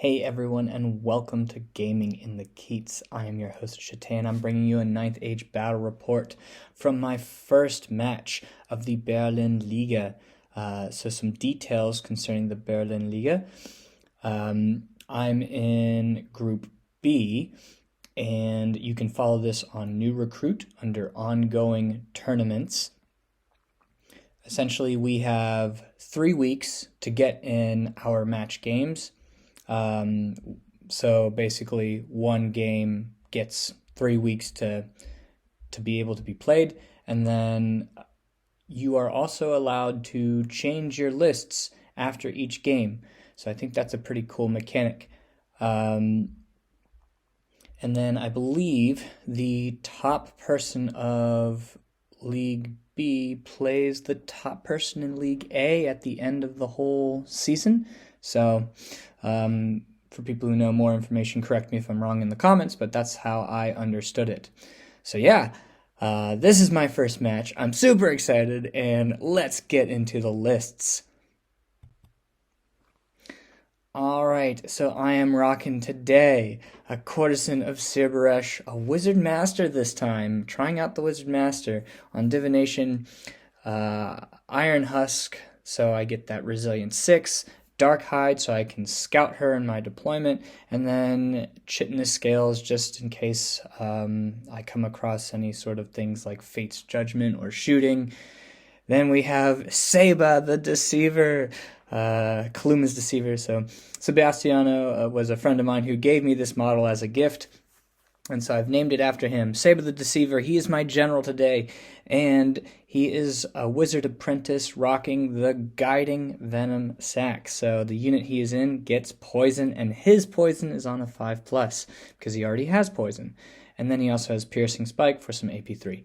Hey everyone, and welcome to Gaming in the Keats. I am your host Shatan. I'm bringing you a Ninth Age battle report from my first match of the Berlin Liga. So some details concerning the Berlin Liga. I'm in Group B, and you can follow this on New Recruit under Ongoing Tournaments. Essentially, we have 3 weeks to get in our match games. So basically, one game gets 3 weeks to be able to be played, and then you are also allowed to change your lists after each game. So I think that's a pretty cool mechanic. And then I believe the top person of League B plays the top person in League A at the end of the whole season. So, for people who know more information, correct me if I'm wrong in the comments, but that's how I understood it. So yeah, this is my first match. I'm super excited, and let's get into the lists. Alright, so I am rocking today a Courtesan of Cerberus, a Wizard Master this time, trying out the Wizard Master on Divination, Iron Husk, so I get that Resilience 6, Dark Hide, so I can scout her in my deployment, and then Chitinous Scales, just in case I come across any sort of things like Fate's Judgment or shooting. Then we have Seba the Deceiver, Kaluma's Deceiver. So Sebastiano was a friend of mine who gave me this model as a gift, and so I've named it after him. Seba the Deceiver, he is my general today, and he is a wizard apprentice rocking the Guiding Venom Sack. So the unit he is in gets poison, and his poison is on a 5+, because he already has poison. And then he also has Piercing Spike for some AP3.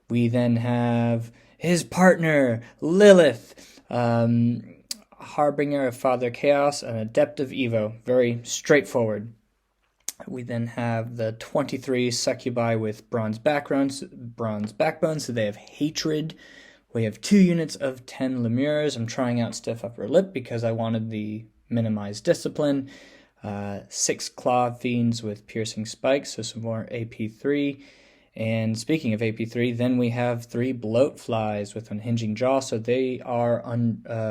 We then have his partner, Lilith, Harbinger of Father Chaos, an Adept of Evo. Very straightforward. We then have the 23 Succubi with bronze backbones, so they have Hatred. We have 2 units of 10 Lemures. I'm trying out Stiff Upper Lip because I wanted the minimized discipline. 6 Claw Fiends with Piercing Spikes, so some more AP3. And speaking of AP3, then we have 3 Bloatflies with Unhinging Jaw, so they are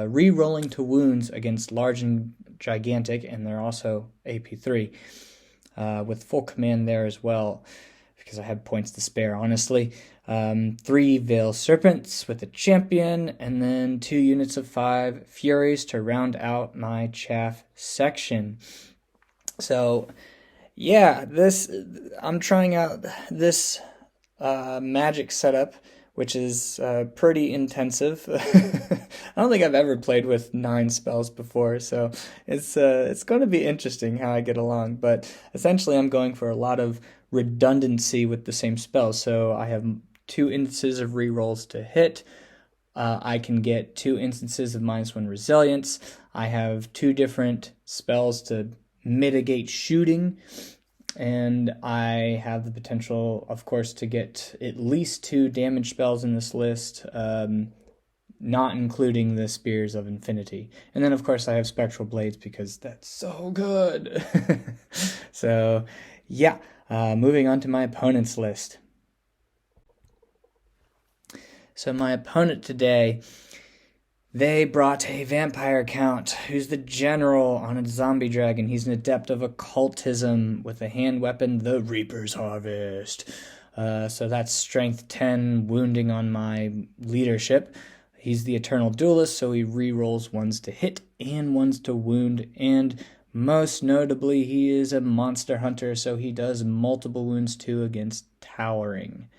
re-rolling to wounds against large and gigantic, and they're also AP3, with full command there as well, because I had points to spare, honestly. 3 Veil Serpents with a champion, and then 2 units of 5 Furies to round out my chaff section. So yeah, I'm trying out this magic setup, which is pretty intensive. I don't think I've ever played with 9 spells before, so it's going to be interesting how I get along. But essentially, I'm going for a lot of redundancy with the same spells. So I have 2 instances of rerolls to hit. I can get 2 instances of -1 resilience. I have 2 different spells to mitigate shooting. And I have the potential, of course, to get at least 2 damage spells in this list, not including the Spears of Infinity. And then, of course, I have Spectral Blades because that's so good. So, yeah, moving on to my opponent's list. So my opponent today, they brought a Vampire Count, who's the general on a zombie dragon. He's an Adept of Occultism with a hand weapon, the Reaper's Harvest. So that's Strength 10, wounding on my leadership. He's the Eternal Duelist, so he re-rolls 1s to hit and 1s to wound. And most notably, he is a Monster Hunter, so he does multiple wounds too against Towering.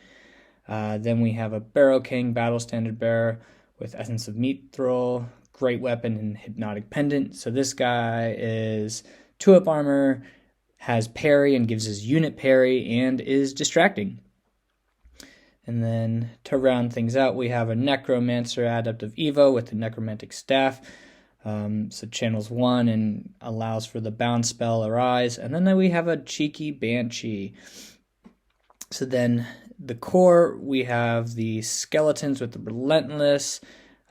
Then we have a Barrow King, Battle Standard Bearer, with Essence of Mithril, Great Weapon, and Hypnotic Pendant. So this guy is 2-up armor, has parry and gives his unit parry, and is distracting. And then to round things out, we have a Necromancer, Adept of Evo, with the Necromantic Staff. So channels 1 and allows for the bound spell Arise. And then we have a cheeky Banshee. So then the core, we have the Skeletons with the Relentless,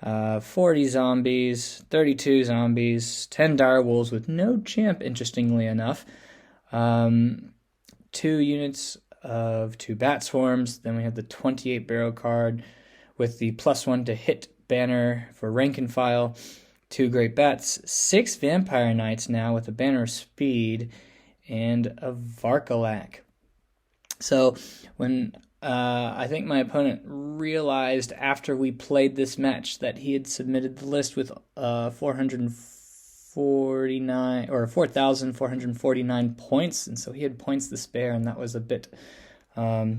40 zombies, 32 zombies, 10 dire wolves with no champ, interestingly enough. 2 units of 2 bat swarms. Then we have the 28 barrel card with the +1 to hit banner for rank and file. 2 great bats, 6 vampire knights now with a banner of speed, and a Varkalak. So when I think my opponent realized after we played this match that he had submitted the list with 449 or 4,449 points, and so he had points to spare, and that was a bit. I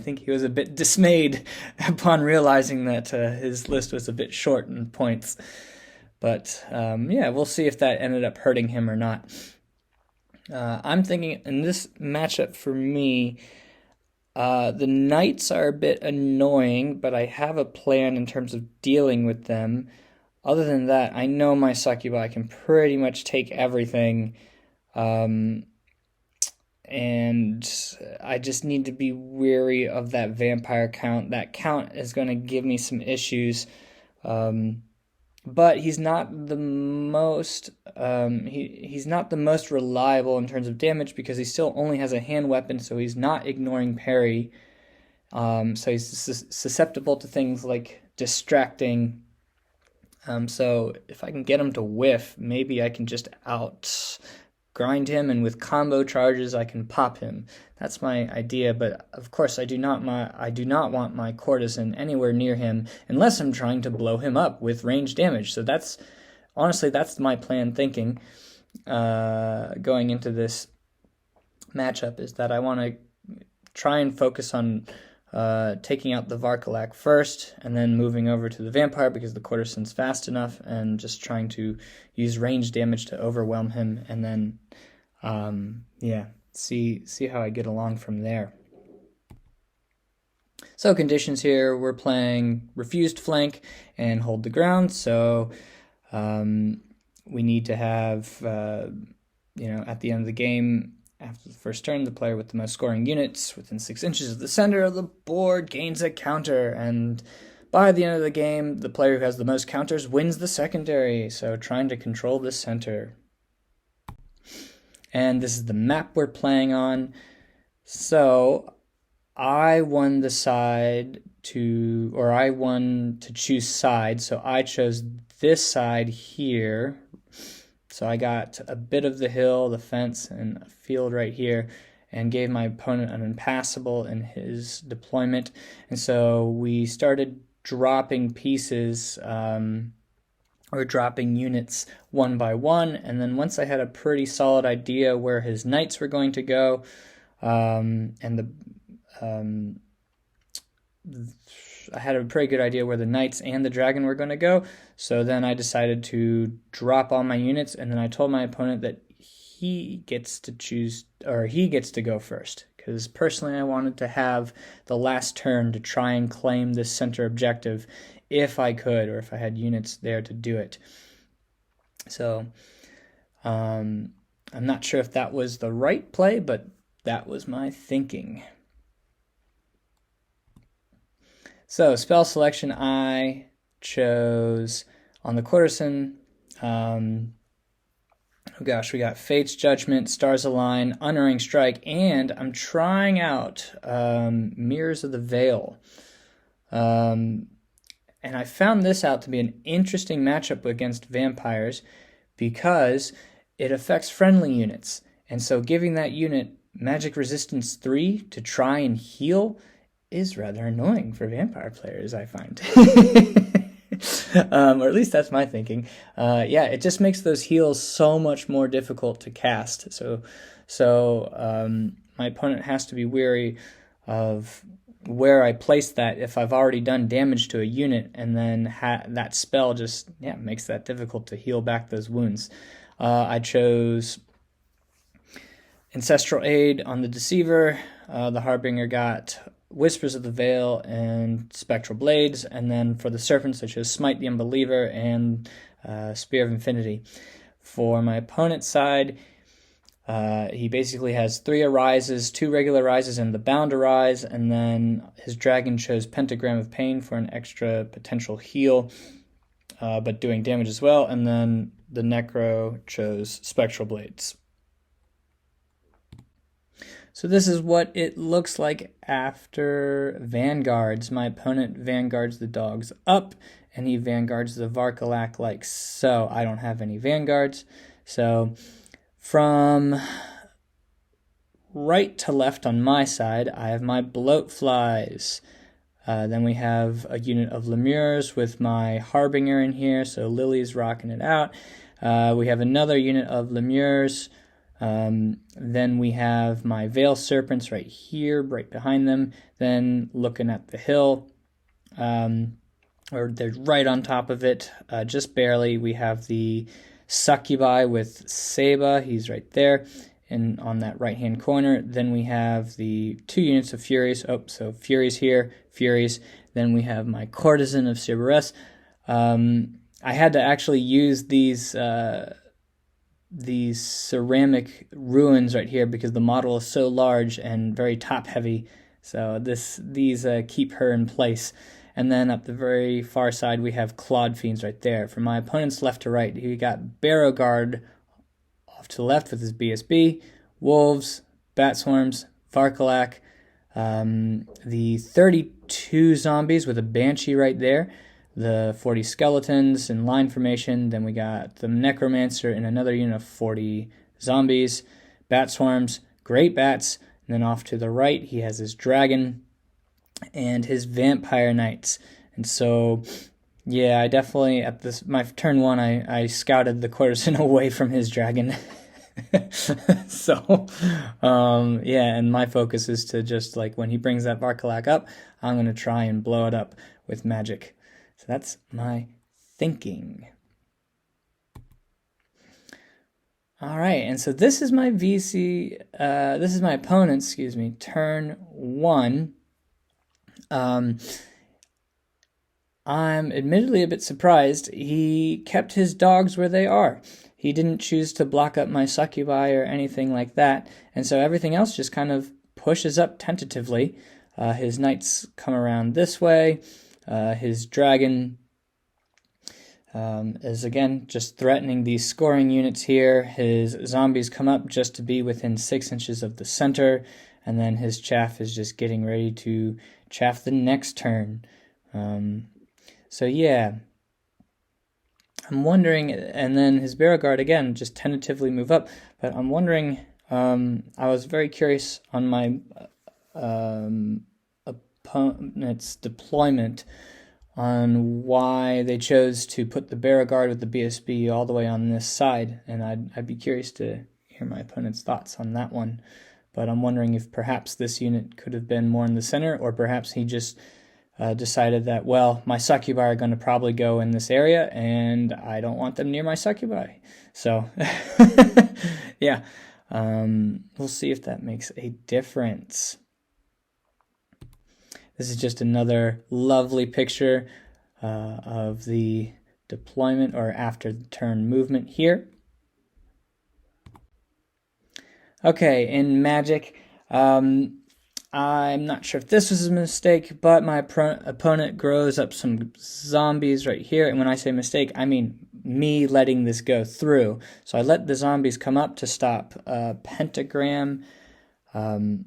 think he was a bit dismayed upon realizing that his list was a bit short in points. But yeah, we'll see if that ended up hurting him or not. I'm thinking in this matchup for me, the knights are a bit annoying, but I have a plan in terms of dealing with them. Other than that, I know my succubi can pretty much take everything. And I just need to be wary of that vampire count. That count is going to give me some issues. But he's not the most he's not the most reliable in terms of damage because he still only has a hand weapon, so he's not ignoring parry. So he's susceptible to things like distracting. So if I can get him to whiff, maybe I can just grind him, and with combo charges I can pop him. That's my idea, but of course I do not want my courtesan anywhere near him unless I'm trying to blow him up with range damage. So that's my plan thinking going into this matchup, is that I want to try and focus on taking out the Varkalak first, and then moving over to the vampire because the courtesan's fast enough, and just trying to use range damage to overwhelm him, and then see how I get along from there. So conditions here, we're playing refused flank and hold the ground, so we need to have at the end of the game, after the first turn, the player with the most scoring units within 6 inches of the center of the board gains a counter, and by the end of the game, the player who has the most counters wins the secondary, so trying to control the center. And this is the map we're playing on. So I won to choose sides, so I chose this side here. So I got a bit of the hill, the fence, and a field right here, and gave my opponent an impassable in his deployment. And so we started dropping pieces, or dropping units one by one, and then once I had a pretty solid idea where his knights were going to go, I had a pretty good idea where the knights and the dragon were going to go, so then I decided to drop all my units, and then I told my opponent that he gets to go first, because personally I wanted to have the last turn to try and claim this center objective if I could, or if I had units there to do it. So I'm not sure if that was the right play, but that was my thinking. So spell selection, I chose on the courtesan, we got Fate's Judgment, Stars Align, Unerring Strike, and I'm trying out Mirrors of the Veil. And I found this out to be an interesting matchup against vampires because it affects friendly units. And so giving that unit magic resistance 3 to try and heal is rather annoying for vampire players, I find. Or at least that's my thinking. It just makes those heals so much more difficult to cast. So my opponent has to be wary of where I place that if I've already done damage to a unit, and then that spell just makes that difficult to heal back those wounds. I chose Ancestral Aid on the Deceiver. The Harbinger got Whispers of the Veil and Spectral Blades, and then for the Serpents I chose Smite the Unbeliever and Spear of Infinity. For my opponent's side, He basically has 3 arises, 2 regular rises, and the bound arise, and then his dragon chose Pentagram of Pain for an extra potential heal, but doing damage as well, and then the Necro chose Spectral Blades. So this is what it looks like after Vanguards. My opponent Vanguards the dogs up, and he Vanguards the Varkalak like so. I don't have any Vanguards, so from right to left on my side, I have my Bloatflies. Then we have a unit of Lemures with my Harbinger in here, so Lily's rocking it out. We have another unit of Lemures. Then we have my Veil Serpents right here, right behind them. Then looking at the hill, or they're right on top of it, just barely. We have the Succubi with Seba, he's right there, and on that right-hand corner. Then we have the 2 units of Furies. Oh, so Furies here, Furies. Then we have my Courtesan of Cerberus. I had to actually use these ceramic ruins right here because the model is so large and very top-heavy. So these keep her in place. And then up the very far side, we have Clawed Fiends right there. From my opponent's left to right, he got Barrowguard off to the left with his BSB, Wolves, Bat Swarms, Varkalak, the 32 zombies with a Banshee right there, the 40 skeletons in line formation. Then we got the Necromancer and another unit of 40 zombies, Bat Swarms, Great Bats, and then off to the right, he has his Dragon and his Vampire Knights. And so, yeah, I definitely, at my turn 1, I scouted the Courtesan away from his Dragon. So, yeah, and my focus is to just, like, when he brings that Varkalak up, I'm going to try and blow it up with magic. So that's my thinking. All right, and so this is my this is my opponent's, turn 1. I'm admittedly a bit surprised. He kept his dogs where they are. He didn't choose to block up my Succubi or anything like that, and so everything else just kind of pushes up tentatively. His knights come around this way. His dragon is again just threatening these scoring units here. His zombies come up just to be within 6 inches of the center, and then his chaff is just getting ready to chaff the next turn. So yeah, I'm wondering, and then his Barrowguard again just tentatively move up, but I'm wondering, I was very curious on my opponent's deployment on why they chose to put the Barrowguard with the BSB all the way on this side, and I'd be curious to hear my opponent's thoughts on that one. But I'm wondering if perhaps this unit could have been more in the center, or perhaps he just decided that, well, my Succubi are going to probably go in this area, and I don't want them near my Succubi. So, yeah, we'll see if that makes a difference. This is just another lovely picture of the deployment or after the turn movement here. Okay, in Magic, I'm not sure if this was a mistake, but my opponent grows up some zombies right here. And when I say mistake, I mean me letting this go through. So I let the zombies come up to stop Pentagram, and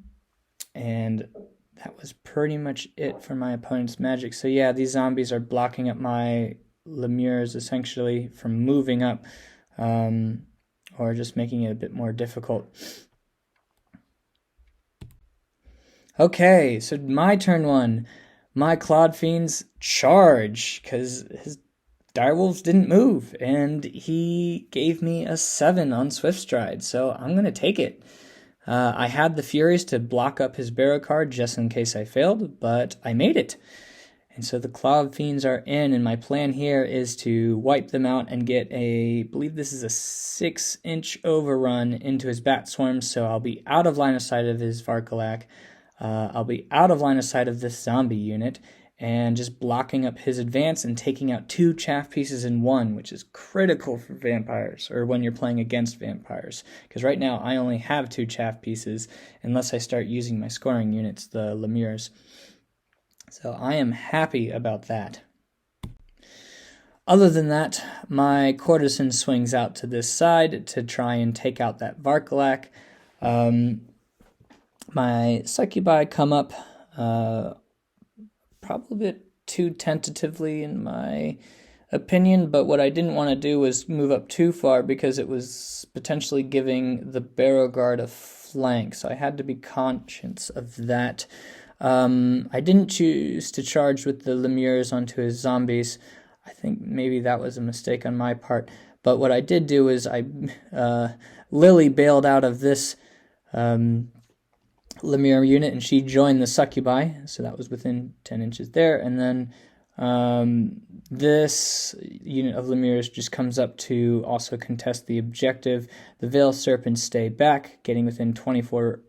that was pretty much it for my opponent's Magic. So yeah, these zombies are blocking up my Lemures essentially from moving up, or just making it a bit more difficult. Okay, so my turn 1. My Clawed Fiends charge, because his Direwolves didn't move, and he gave me a 7 on Swift Stride, so I'm going to take it. I had the Furies to block up his Barrowguard just in case I failed, but I made it. And so the Clawed Fiends are in, and my plan here is to wipe them out and get I believe this is a 6-inch overrun into his Bat Swarms, so I'll be out of line of sight of his Varkalak. I'll be out of line of sight of this zombie unit, and just blocking up his advance and taking out 2 chaff pieces in one, which is critical for vampires, or when you're playing against vampires. Because right now I only have 2 chaff pieces, unless I start using my scoring units, the lemures. So I am happy about that. Other than that, my courtesan swings out to this side to try and take out that Varkalak. My succubi come up probably a bit too tentatively in my opinion, but what I didn't want to do was move up too far because it was potentially giving the Barrow Guard a flank, so I had to be conscious of that. I didn't choose to charge with the lemures onto his zombies. I think maybe that was a mistake on my part, but what I did do is I Lily bailed out of this lemure unit, and she joined the succubi, so that was within 10 inches there, and then this unit of lemures just comes up to also contest the objective. The Veil Serpents stay back, getting within 24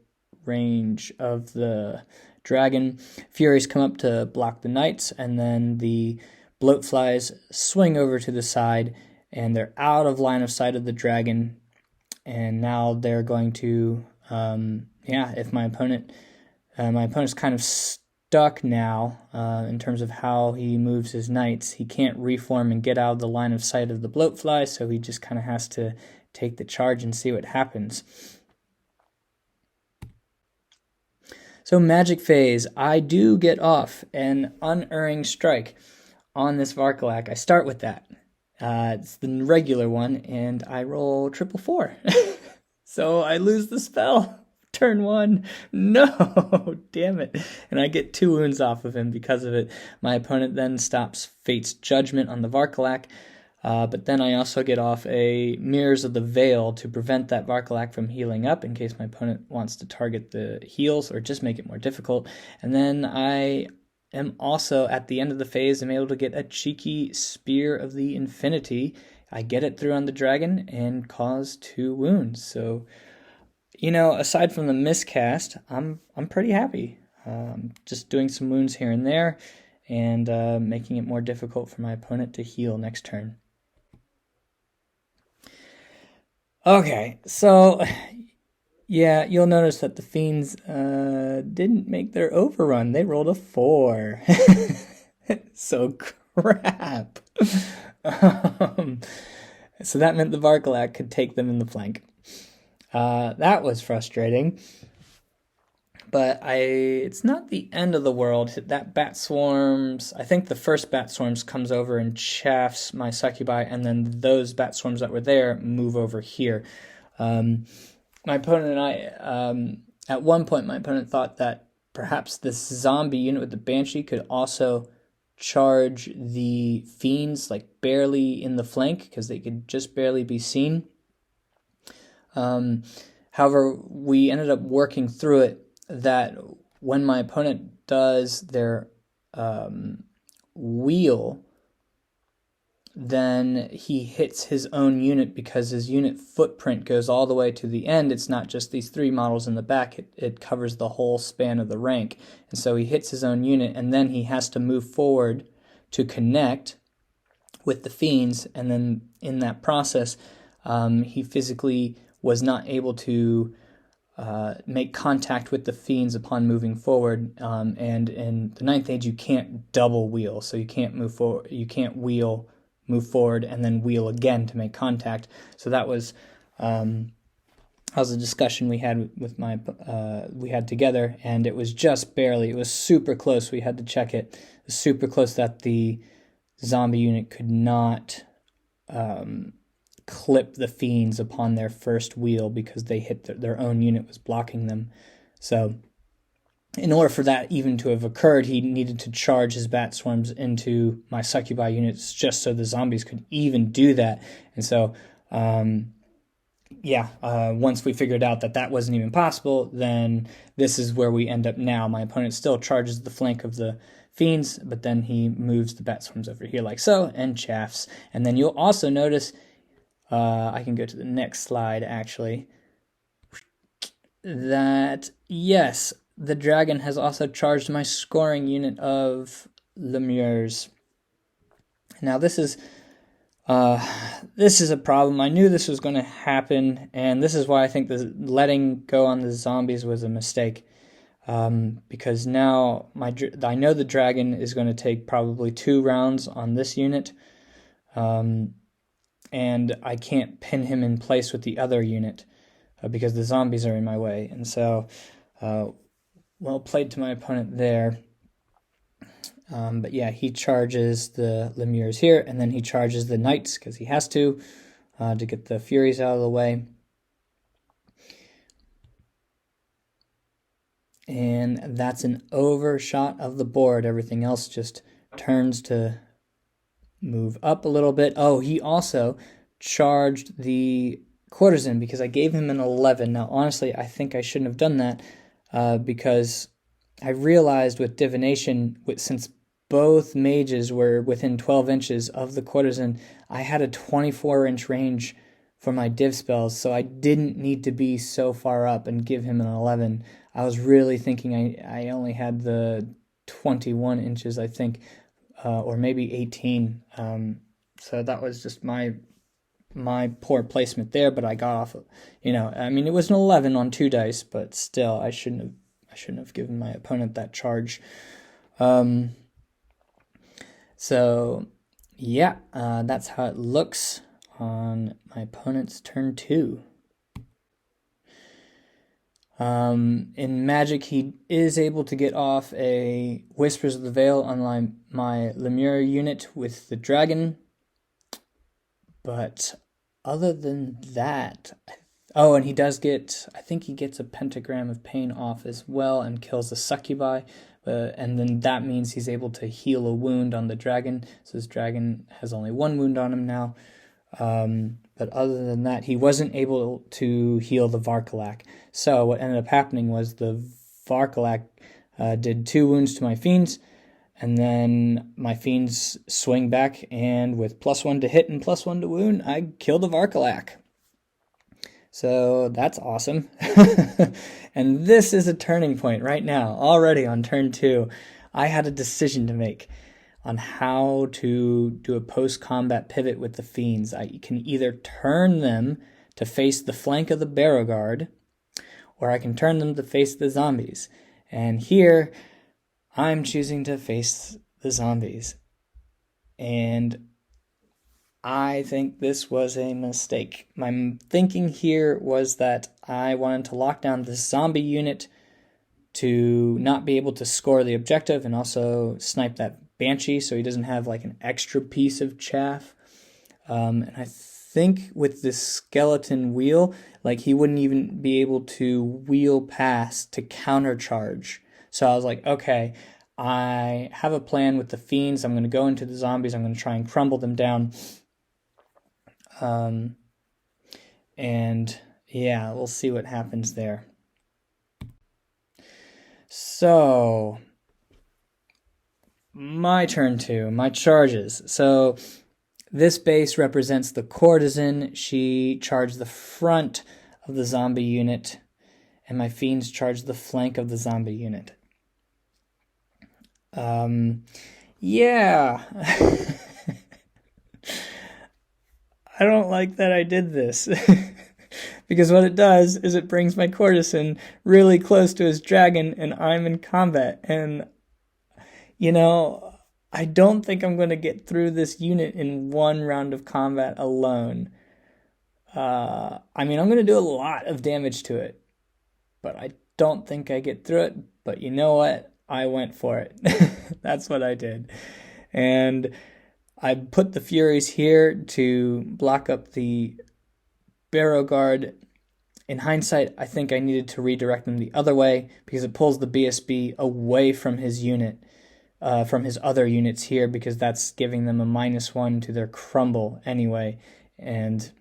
range of the dragon. Furies come up to block the knights, and then the bloatflies swing over to the side, and they're out of line of sight of the dragon, and now they're going to if my opponent's kind of stuck now in terms of how he moves his knights. He can't reform and get out of the line of sight of the bloatfly, so he just kind of has to take the charge and see what happens. So magic phase, I do get off an unerring strike on this Varkalak. I start with that. It's the regular one, and I roll 444. So I lose the spell. Turn 1. No, damn it. And I get 2 wounds off of him because of it. My opponent then stops Fate's Judgment on the Varkalak, but then I also get off a Mirrors of the Veil to prevent that Varkalak from healing up in case my opponent wants to target the heals or just make it more difficult. And then I am also, at the end of the phase, I'm able to get a cheeky Spear of the Infinity. I get it through on the dragon and cause 2 wounds. So, aside from the miscast, I'm pretty happy. Just doing some wounds here and there and making it more difficult for my opponent to heal next turn. Okay, so yeah, you'll notice that the Fiends didn't make their overrun. They rolled a 4. So crap. So that meant the Varkalak could take them in the flank. That was frustrating. But it's not the end of the world. That Bat Swarms, I think the first Bat Swarms comes over and chaffs my succubi, and then those Bat Swarms that were there move over here. My opponent and I, at one point, my opponent thought that perhaps this zombie unit with the Banshee could also charge the Fiends, like barely in the flank, because they could just barely be seen. However, we ended up working through it that when my opponent does their wheel, then he hits his own unit because his unit footprint goes all the way to the end. It's not just these 3 models in the back. It covers the whole span of the rank. And so he hits his own unit, and then he has to move forward to connect with the Fiends. And then in that process, he physically was not able to make contact with the Fiends upon moving forward. And in the 9th Age, you can't double wheel. So you can't move forward. You can't wheel, move forward, and then wheel again to make contact. So that was a discussion we had with we had together, and it was just barely. It was super close. We had to check it. It was super close that the zombie unit could not clip the Fiends upon their first wheel because they hit their own unit was blocking them. So in order for that even to have occurred, he needed to charge his Bat Swarms into my succubi units just so the zombies could even do that. And so, once we figured out that wasn't even possible, then this is where we end up now. My opponent still charges the flank of the Fiends, but then he moves the Bat Swarms over here like so and chaffs. And then you'll also notice, I can go to the next slide actually, that yes, the dragon has also charged my scoring unit of Lemures. Now this is a problem. I knew this was going to happen, and this is why I think the letting go on the zombies was a mistake. Because now I know the dragon is going to take probably 2 rounds on this unit, and I can't pin him in place with the other unit because the zombies are in my way. And so, well played to my opponent there. But yeah, he charges the Lemures here, and then he charges the Knights because he has to get the Furies out of the way. And that's an overshot of the board. Everything else just turns to move up a little bit. Oh, he also charged the Courtesan because I gave him an 11. Now, honestly, I think I shouldn't have done that because I realized with Divination, since both mages were within 12 inches of the Courtesan, I had a 24-inch range for my div spells, so I didn't need to be so far up and give him an 11. I was really thinking I only had the 21 inches, I think, or maybe 18. So that was just my poor placement there, but I got off. I mean, it was an 11 on 2 dice, but still, I shouldn't have given my opponent that charge. So yeah, that's how it looks on my opponent's turn 2. In Magic, he is able to get off a Whispers of the Veil on my Lemure unit with the dragon. But other than that, and he does I think he gets a Pentagram of Pain off as well and kills the Succubi. And then that means he's able to heal a wound on the dragon. So his dragon has only 1 wound on him now. But other than that, he wasn't able to heal the Varkalak. So what ended up happening was the Varkalak did 2 wounds to my Fiends, and then my Fiends swing back, and with +1 to hit and +1 to wound, I kill the Varkalak. So that's awesome. And this is a turning point right now, already on turn 2. I had a decision to make on how to do a post-combat pivot with the Fiends. I can either turn them to face the flank of the Barrow Guard, or I can turn them to face the zombies. And here, I'm choosing to face the zombies. And I think this was a mistake. My thinking here was that I wanted to lock down this zombie unit to not be able to score the objective and also snipe that Banshee so he doesn't have like an extra piece of chaff. And I think with this skeleton wheel, like he wouldn't even be able to wheel past to countercharge. So I was like, okay, I have a plan with the Fiends. I'm going to go into the zombies. I'm going to try and crumble them down. And yeah, we'll see what happens there. So, my turn 2, my charges. So, this base represents the Courtesan. She charged the front of the zombie unit, and my Fiends charged the flank of the zombie unit. Yeah. I don't like that I did this. Because what it does is it brings my Courtesan really close to his dragon, and I'm in combat. And, I don't think I'm going to get through this unit in 1 round of combat alone. I'm going to do a lot of damage to it, but I don't think I get through it. But you know what? I went for it. That's what I did. And I put the Furies here to block up the Barrow Guard. In hindsight, I think I needed to redirect them the other way because it pulls the BSB away from his unit, from his other units here, because that's giving them a -1 to their crumble anyway. And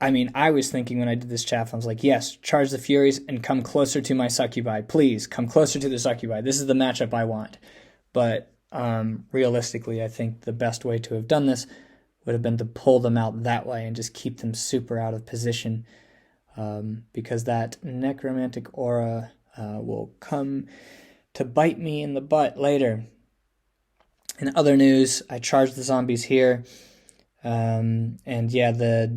I was thinking when I did this chaff, I was like, yes, charge the Furies and come closer to my Succubi. Please, come closer to the Succubi. This is the matchup I want. But realistically, I think the best way to have done this would have been to pull them out that way and just keep them super out of position, because that necromantic aura will come to bite me in the butt later. In other news, I charged the zombies here. And yeah,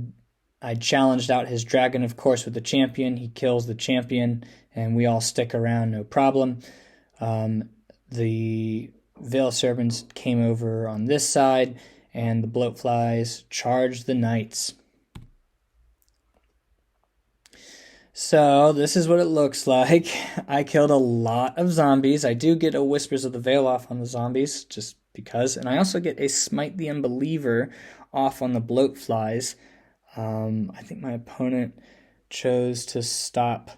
I challenged out his dragon, of course, with the champion. He kills the champion, and we all stick around, no problem. The Veil Servants came over on this side, and the Bloatflies charged the Knights. So this is what it looks like. I killed a lot of zombies. I do get a Whispers of the Veil off on the zombies, just because. And I also get a Smite the Unbeliever off on the Bloatflies. I think my opponent chose to stop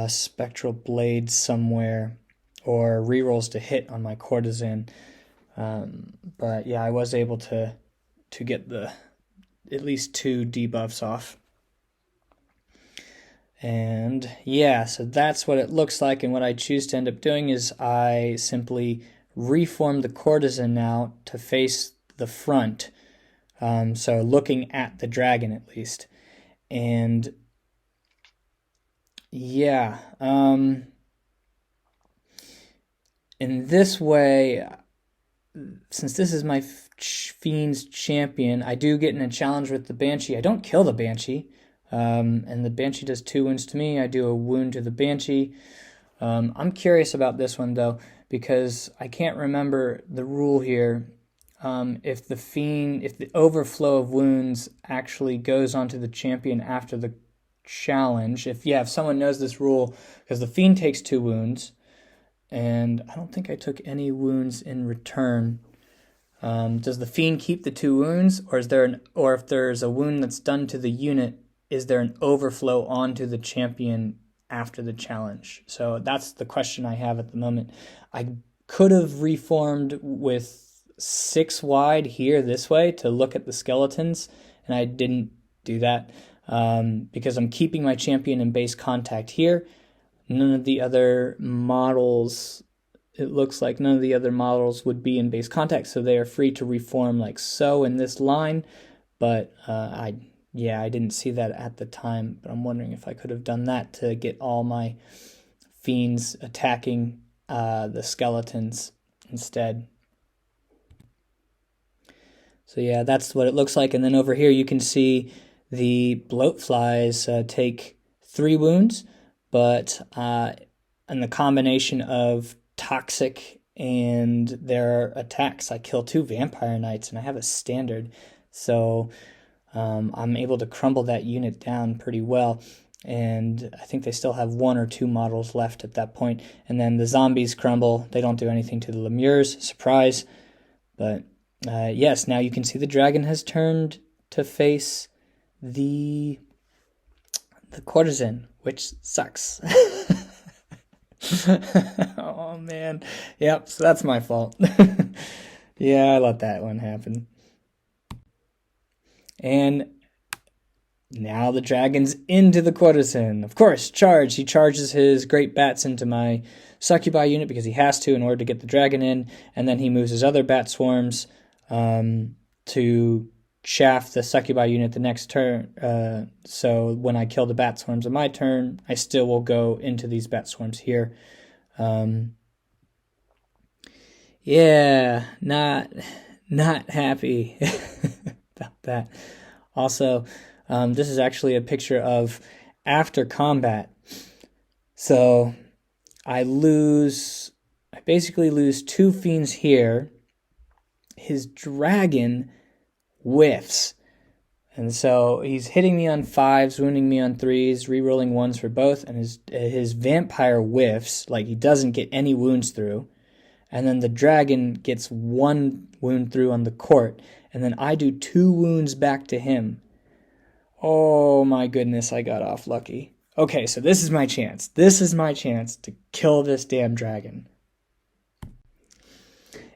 Spectral Blade somewhere, or rerolls to hit on my Courtesan. But yeah, I was able to get at least 2 debuffs off. And yeah, so that's what it looks like. And what I choose to end up doing is I simply reform the Courtesan now to face the front. So looking at the dragon at least. And yeah, in this way, since this is my Fiend's champion, I do get in a challenge with the Banshee. I don't kill the Banshee. And the Banshee does 2 wounds to me. I do a wound to the Banshee. I'm curious about this one, though, because I can't remember the rule here. If the overflow of wounds actually goes onto the champion after the challenge, if someone knows this rule, because the Fiend takes 2 wounds, and I don't think I took any wounds in return. Does the Fiend keep the 2 wounds, or if there's a wound that's done to the unit, is there an overflow onto the champion after the challenge? So that's the question I have at the moment. I could have reformed with 6 wide here this way to look at the skeletons, and I didn't do that because I'm keeping my champion in base contact here. None of the other models, it looks like none of the other models would be in base contact, so they are free to reform like so in this line, but I didn't see that at the time, but I'm wondering if I could have done that to get all my Fiends attacking the skeletons instead. So yeah, that's what it looks like. And then over here you can see the Bloatflies take 3 wounds, but in the combination of Toxic and their attacks, I kill 2 Vampire Knights, and I have a standard. So I'm able to crumble that unit down pretty well, and I think they still have 1 or 2 models left at that point. And then the zombies crumble. They don't do anything to the Lemures, surprise. But yes, now you can see the dragon has turned to face the Courtesan, which sucks. Oh man, yep. So that's my fault. Yeah, I let that one happen. And now the dragon's into the Courtesan. Of course, charge. He charges his great bats into my succubi unit because he has to in order to get the dragon in, and then he moves his other bat swarms to chaff the succubi unit the next turn. So when I kill the bat swarms on my turn, I still will go into these bat swarms here. Yeah, not happy about that. Also, this is actually a picture of after combat. So I basically lose 2 Fiends here. His dragon whiffs. And so he's hitting me on 5s, wounding me on 3s, rerolling 1s for both, and his vampire whiffs, like he doesn't get any wounds through. And then the dragon gets 1 wound through on the court, and then I do 2 wounds back to him. Oh my goodness, I got off lucky. Okay, so this is my chance. This is my chance to kill this damn dragon.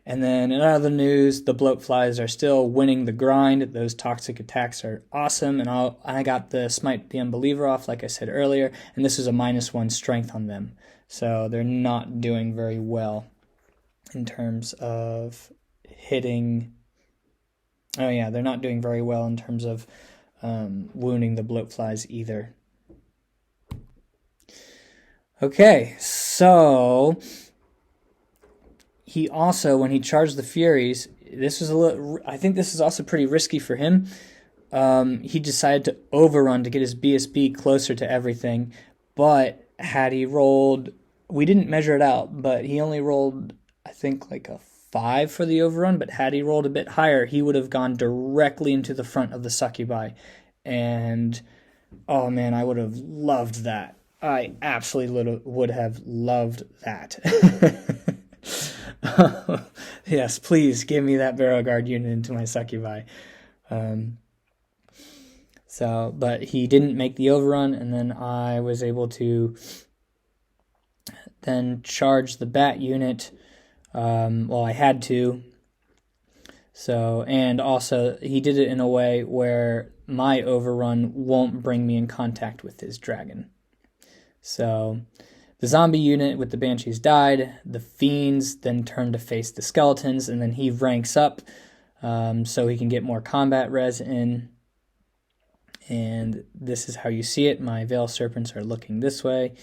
And then in other news, the Bloatflies are still winning the grind. Those toxic attacks are awesome, and I got the Smite the Unbeliever off, like I said earlier, and this is a -1 strength on them. So they're not doing very well in terms of hitting. Oh yeah, they're not doing very well in terms of wounding the Bloatflies either. Okay, so he also, when he charged the Furies, this was a little. I think this is also pretty risky for him. He decided to overrun to get his BSB closer to everything, but had he rolled, we didn't measure it out, but he only rolled, I think, like a 5 for the overrun, but had he rolled a bit higher, he would have gone directly into the front of the Succubi. And, oh man, I would have loved that. I absolutely would have loved that. Yes, please give me that Barrow Guard unit into my Succubi. But he didn't make the overrun, and then I was able to then charge the Bat unit. I had to. And also he did it in a way where my overrun won't bring me in contact with his dragon. So the zombie unit with the Banshees died. The Fiends then turned to face the Skeletons, and then he ranks up so he can get more combat res in. And this is how you see it. My Veil Serpents are looking this way,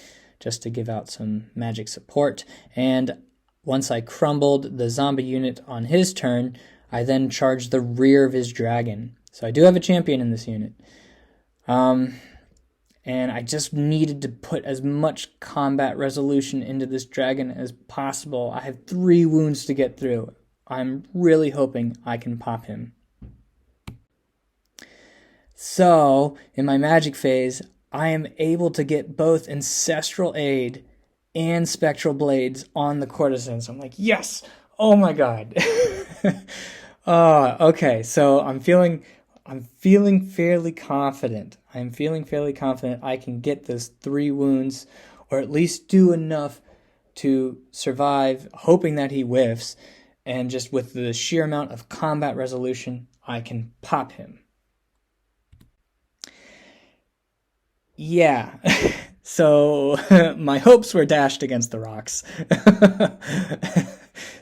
just to give out some magic support. And once I crumbled the zombie unit on his turn, I then charged the rear of his dragon. So I do have a champion in this unit. And I just needed to put as much combat resolution into this dragon as possible. I have 3 wounds to get through. I'm really hoping I can pop him. So, in my magic phase, I am able to get both Ancestral Aid and Spectral Blades on the Courtesan. So I'm like, yes! Oh my god. Okay, so I'm feeling fairly confident. I'm feeling fairly confident I can get those 3 wounds, or at least do enough to survive, hoping that he whiffs, and just with the sheer amount of combat resolution, I can pop him. Yeah, so my hopes were dashed against the rocks.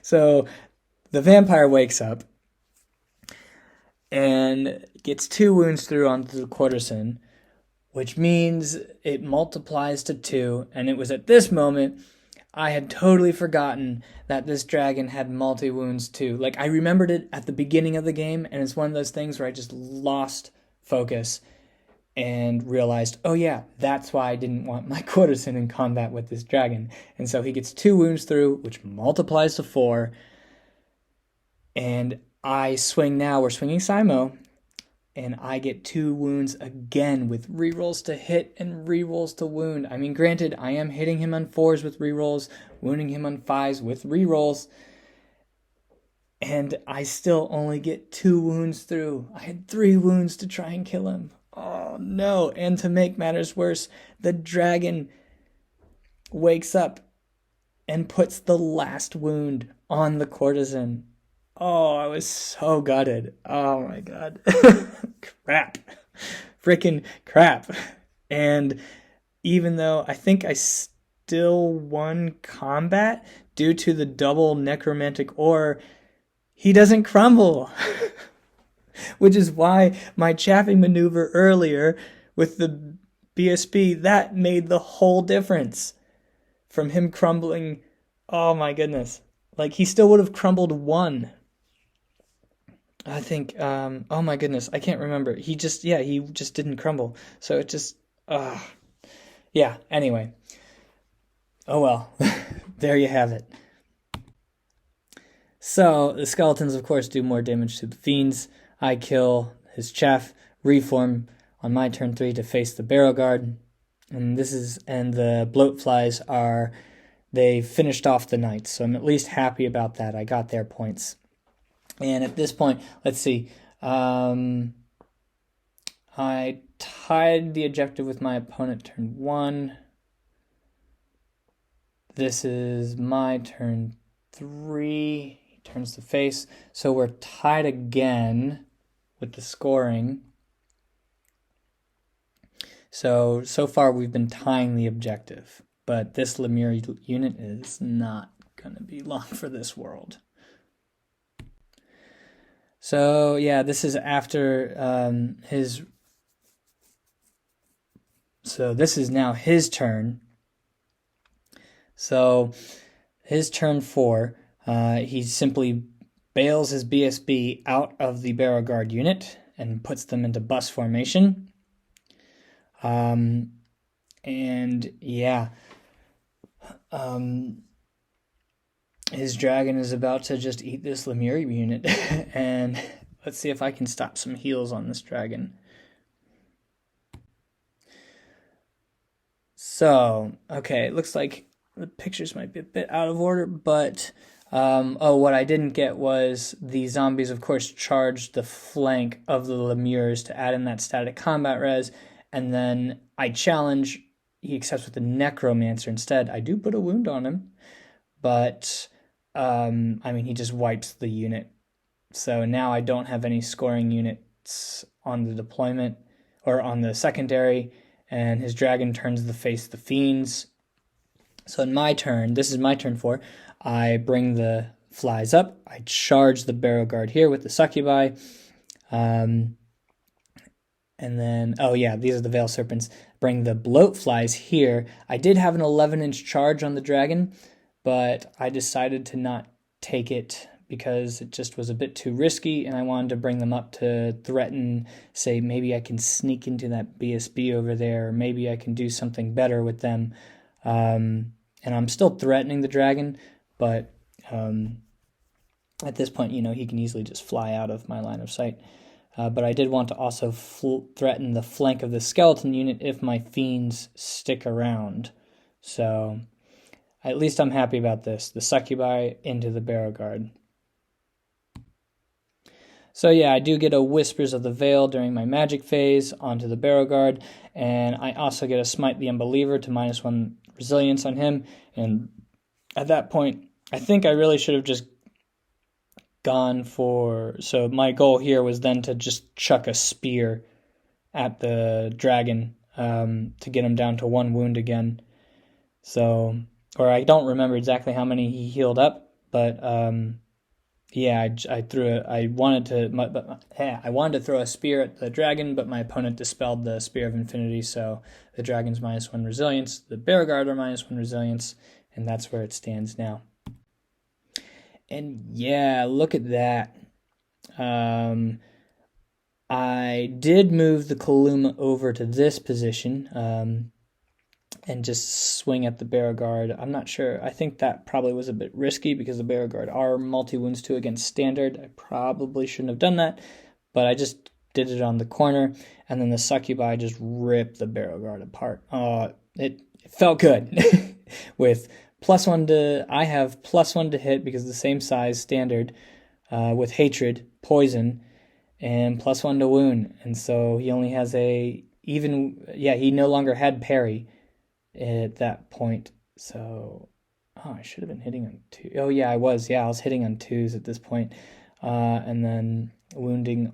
So the vampire wakes up and gets 2 wounds through onto the Courtesan, which means it multiplies to 2, and it was at this moment I had totally forgotten that this dragon had multi-wounds too. Like, I remembered it at the beginning of the game, and it's one of those things where I just lost focus and realized, oh yeah, that's why I didn't want my Courtesan in combat with this dragon. And so he gets 2 wounds through, which multiplies to 4, and I swing now. We're swinging Simo, and I get 2 wounds again with rerolls to hit and rerolls to wound. I mean, granted, I am hitting him on 4s with rerolls, wounding him on 5s with rerolls, and I still only get 2 wounds through. I had 3 wounds to try and kill him. Oh no, and to make matters worse, the dragon wakes up and puts the last wound on the Courtesan. Oh, I was so gutted. Oh my god. Crap. Freaking crap. And even though I think I still won combat due to the double necromantic ore, he doesn't crumble. Which is why my chaffing maneuver earlier with the BSB, that made the whole difference. From him crumbling, oh my goodness. Like, he still would have crumbled 1. I think, oh my goodness, I can't remember. He just didn't crumble. So it just, yeah, anyway. Oh well, there you have it. So, the skeletons, of course, do more damage to the fiends. I kill his chaff, reform on my turn 3 to face the Barrow Guard. And the bloatflies they finished off the knights. So I'm at least happy about that. I got their points. And at this point, let's see. I tied the objective with my opponent turn 1. This is my turn 3. He turns to face. So we're tied again with the scoring. So far we've been tying the objective. But this Lemure unit is not going to be long for this world. So, yeah, this is after his... So this is now his turn. So his turn 4, He simply bails his BSB out of the barrel guard unit and puts them into bus formation. And yeah, his dragon is about to just eat this Lemure unit. And let's see if I can stop some heals on this dragon. So, okay, it looks like the pictures might be a bit out of order, but what I didn't get was the zombies, of course, charged the flank of the Lemures to add in that static combat res, and then I challenge, he accepts with the Necromancer instead. I do put a wound on him, but he just wipes the unit. So now I don't have any scoring units on the deployment or on the secondary, and his dragon turns to face the fiends. So in my turn, this is my turn 4, I bring the flies up, I charge the barrel guard here with the succubi, and then, these are the Veil Serpents. Bring the bloat flies here. I did have an 11-inch charge on the dragon, but I decided to not take it because it just was a bit too risky, and I wanted to bring them up to threaten, say, maybe I can sneak into that BSB over there, or maybe I can do something better with them. And I'm still threatening the dragon, but at this point, he can easily just fly out of my line of sight. But I did want to also threaten the flank of the skeleton unit if my fiends stick around. So at least I'm happy about this. The succubi into the barrel guard. So yeah, I do get a Whispers of the Veil during my magic phase onto the barrel guard, and I also get a Smite the Unbeliever to -1 resilience on him. And at that point, I think I really should have just gone for... So my goal here was then to just chuck a spear at the dragon to get him down to 1 wound again. So, or I don't remember exactly how many he healed up, but I wanted to throw a spear at the dragon, but my opponent dispelled the Spear of Infinity, so the dragon's -1 resilience, the Bear Guard are -1 resilience, and that's where it stands now. And yeah, look at that. I did move the Kaluma over to this position, and just swing at the Bear Guard. I'm not sure. I think that probably was a bit risky because the Bear Guard are multi-wounds 2 against standard. I probably shouldn't have done that, but I just did it on the corner, and then the succubi just ripped the Bear Guard apart. It felt good. With I have +1 to hit because of the same size standard, with hatred, poison, and +1 to wound. And so he only has he no longer had parry at that point. So, I should have been hitting on 2. Oh yeah, I was hitting on 2s at this point. And then wounding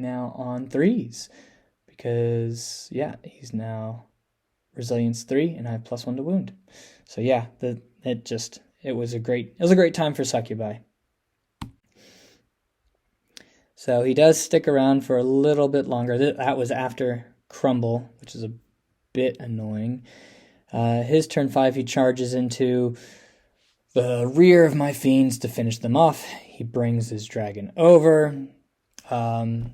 now on 3s. Because, he's now resilience 3, and I have +1 to wound. So yeah, it was a great time for succubi. So he does stick around for a little bit longer. That was after Crumble, which is a bit annoying. His turn 5, he charges into the rear of my fiends to finish them off. He brings his dragon over. I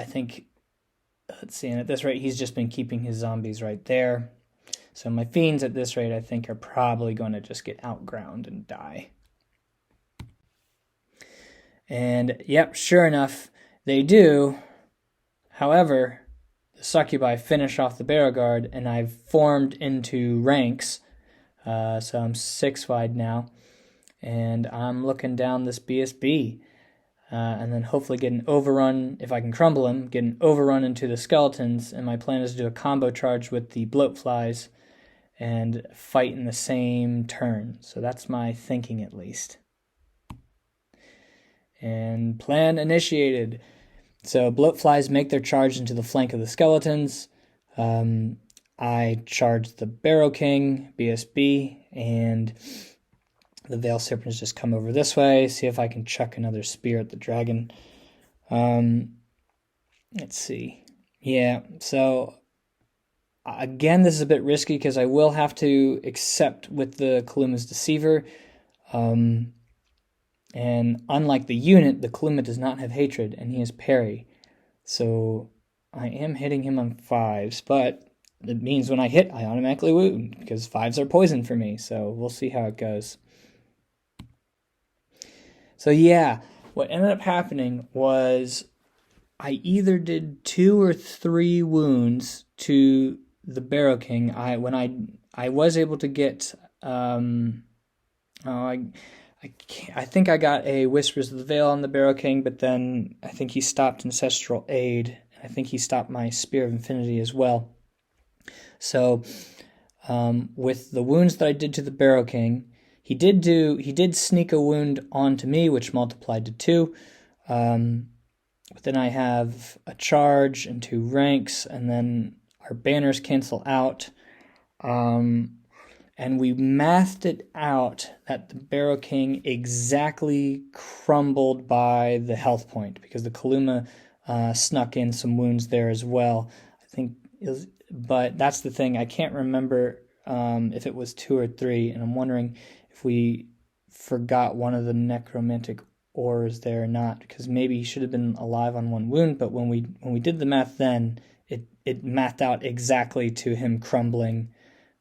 think, let's see, and at this rate, he's just been keeping his zombies right there. So my fiends at this rate, I think, are probably going to just get outground and die. And, yep, sure enough, they do. However, the succubi finish off the barrel guard, and I've formed into ranks. So I'm 6 wide now, and I'm looking down this BSB. And then hopefully get an overrun, if I can crumble him, get an overrun into the skeletons, and my plan is to do a combo charge with the bloat flies and fight in the same turn. So that's my thinking, at least. And plan initiated. So bloat flies make their charge into the flank of the skeletons. I charge the Barrow King, BSB, and the Veil Serpents just come over this way. See if I can chuck another spear at the dragon. Let's see. Yeah, so Again, this is a bit risky because I will have to accept with the Kaluma's Deceiver. And unlike the unit, the Kaluma does not have hatred, and he has parry. So I am hitting him on 5s, but it means when I hit, I automatically wound, because 5s are poison for me, so we'll see how it goes. So yeah, what ended up happening was I either did 2 or 3 wounds to the Barrow King. I was able to get I think I got a Whispers of the Veil on the Barrow King, but then I think he stopped Ancestral Aid. I think he stopped my Spear of Infinity as well. So with the wounds that I did to the Barrow King, he did sneak a wound onto me, which multiplied to 2. But then I have a charge and 2 ranks, and then our banners cancel out. And we mathed it out that the Barrow King exactly crumbled by the health point, because the Kaluma snuck in some wounds there as well. I think but that's the thing. I can't remember if it was 2 or 3, and I'm wondering if we forgot one of the necromantic ores there or not, because maybe he should have been alive on 1 wound, but when we did the math then, it mathed out exactly to him crumbling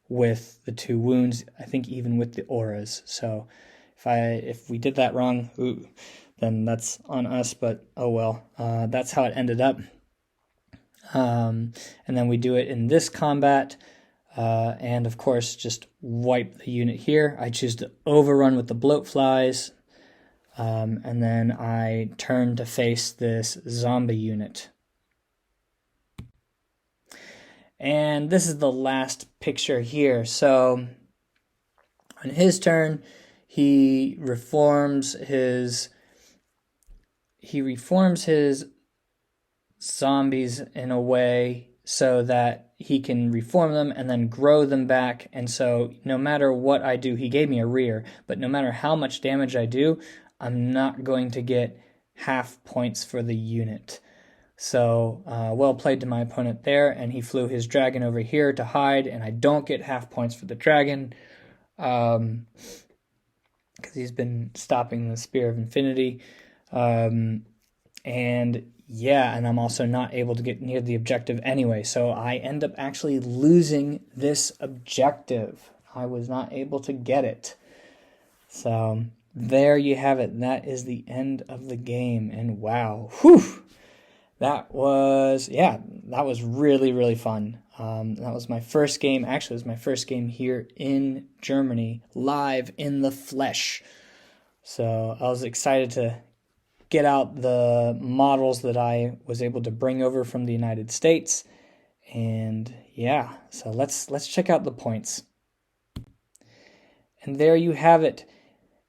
with the 2 wounds, I think even with the auras. So if we did that wrong, then that's on us, but oh well. That's how it ended up. And then we do it in this combat, and of course just wipe the unit here. I choose to overrun with the bloatflies, and then I turn to face this zombie unit. And this is the last picture here. So on his turn, he reforms his zombies in a way so that he can reform them and then grow them back. And so no matter what I do, he gave me a rear, but no matter how much damage I do, I'm not going to get half points for the unit. So well played to my opponent there, and he flew his dragon over here to hide, and I don't get half points for the dragon because he's been stopping the Spear of Infinity. And yeah, and I'm also not able to get near the objective anyway, so I end up actually losing this objective. I was not able to get it. So there you have it. That is the end of the game, and wow, whew! That was really, really fun. That was my first game. Actually, it was my first game here in Germany, live in the flesh. So I was excited to get out the models that I was able to bring over from the United States. And yeah, so let's check out the points. And there you have it.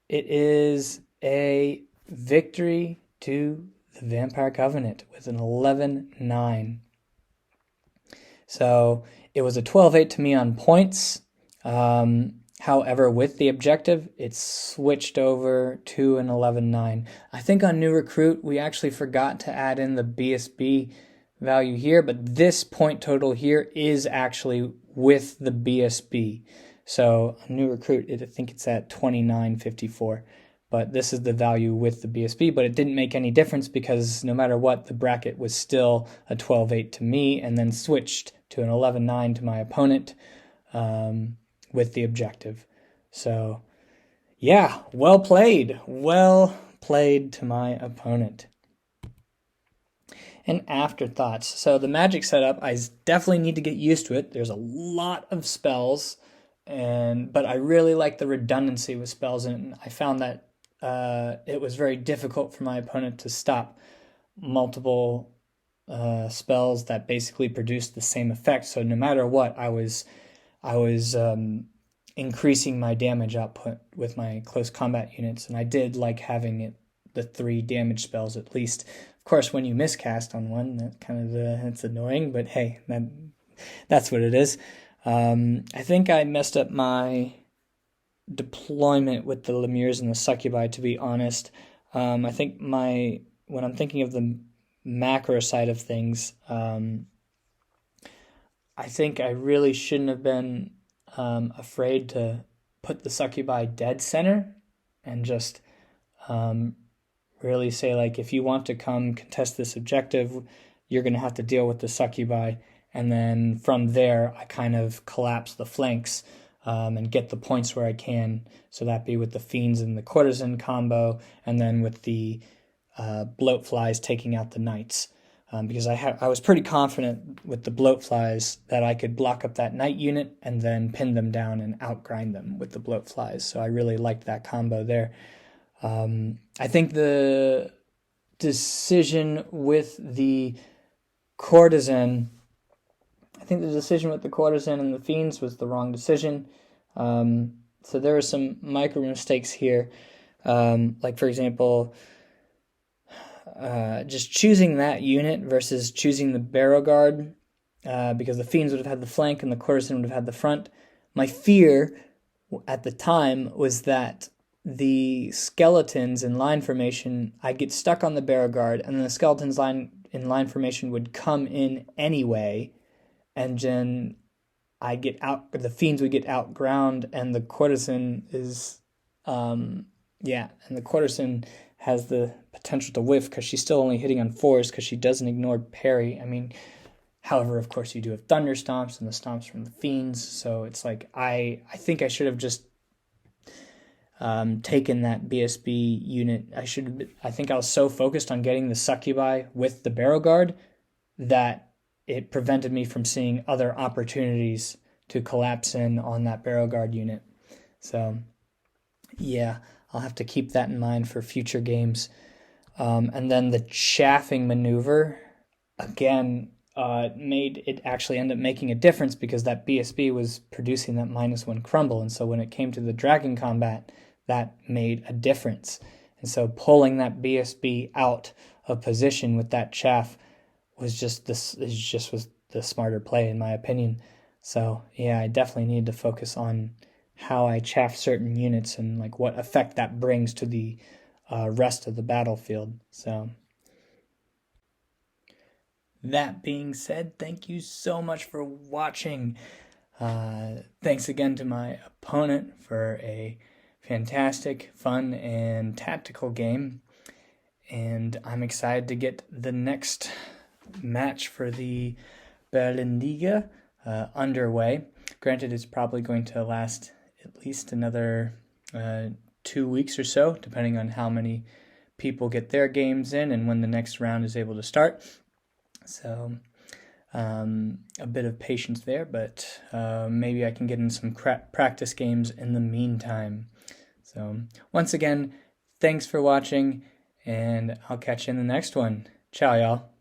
It is a victory to the Vampire Covenant with an 11-9. So it was a 12-8 to me on points. However, with the objective, it switched over to an 11-9. I think on New Recruit, we actually forgot to add in the BSB value here, but this point total here is actually with the BSB. So on New Recruit, I think it's at 29.54. But this is the value with the BSB, but it didn't make any difference because no matter what, the bracket was still a 12-8 to me, and then switched to an 11-9 to my opponent with the objective. So yeah, well played to my opponent. And afterthoughts. So the magic setup, I definitely need to get used to it. There's a lot of spells, but I really like the redundancy with spells, and I found that it was very difficult for my opponent to stop multiple spells that basically produced the same effect. So no matter what, I was increasing my damage output with my close combat units, and I did like having the 3 damage spells at least. Of course, when you miscast on one, that it's annoying, but hey, that's what it is. I think I messed up my deployment with the Lemures and the Succubi, to be honest. I think when I'm thinking of the macro side of things, I think I really shouldn't have been afraid to put the succubi dead center and just um, really say, like, if you want to come contest this objective, you're going to have to deal with the succubi. And then from there, I kind of collapse the flanks and get the points where I can. So that be with the fiends and the courtesan combo, and then with the bloat flies taking out the knights. Because I was pretty confident with the bloat flies that I could block up that knight unit and then pin them down and outgrind them with the bloat flies. So I really liked that combo there. I think the decision with the courtesan, and the fiends was the wrong decision. So there are some micro mistakes here. Like, for example, just choosing that unit versus choosing the barrow guard, because the fiends would have had the flank and the courtesan would have had the front. My fear at the time was that the skeletons in line formation, I'd get stuck on the barrow guard, and then the skeletons in line formation would come in anyway, and then the fiends would get outground, and the courtesan and the courtesan has the potential to whiff because she's still only hitting on 4s because she doesn't ignore parry. I mean, however, of course, you do have thunder stomps and the stomps from the fiends, so it's like I think I should have just taken that BSB unit. I think I was so focused on getting the succubi with the barrow guard that it prevented me from seeing other opportunities to collapse in on that barrow guard unit. So, yeah, I'll have to keep that in mind for future games. And then the chaffing maneuver, again, it actually ended up making a difference because that BSB was producing that -1 crumble. And so when it came to the dragon combat, that made a difference. And so pulling that BSB out of position with that chaff was the smarter play, in my opinion. So yeah, I definitely need to focus on how I chaff certain units and like what effect that brings to the rest of the battlefield. So that being said, thank you so much for watching. Thanks again to my opponent for a fantastic, fun, and tactical game. And I'm excited to get the next match for the Berlin Liga underway. Granted, it's probably going to last at least another 2 weeks or so, depending on how many people get their games in and when the next round is able to start. So a bit of patience there, but maybe I can get in some practice games in the meantime. So once again, thanks for watching, and I'll catch you in the next one. Ciao, y'all.